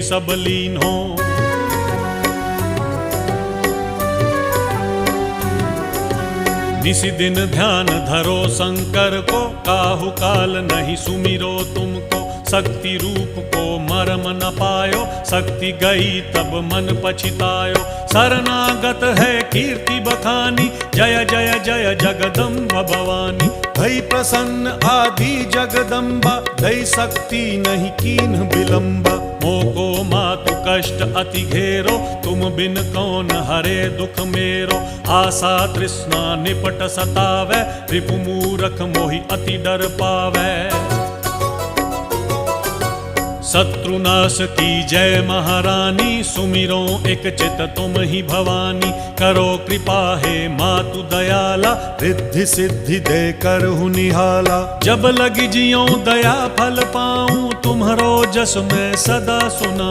सब लीन हो। निसी दिन ध्यान धरो शंकर को, काहू काल नहीं सुमिरो तुमको। शक्ति रूप को मरम न पायो, शक्ति गई तब मन पछितायो। शरणागत है कीर्ति बखानी, जय जय जय जगदम्ब भवानी। भई प्रसन्न आदि जगदम्बा, दई शक्ति नहीं कीन विलंबा। मोको मातु कष्ट अति घेरो, तुम बिन कौन हरे दुख मेरो। आशा तृष्णा निपट सतावै, रिपु मूरख मोहि अति डर पावै। शत्रुनाश की जय महारानी, सुमिरो एक चित तुम ही भवानी। करो कृपा हे मातु दयाला, रिद्धि सिद्धि दे करहु निहाला। जब लगी जियो दया फल पाऊं, तुम्हरो जस मैं सदा सुना।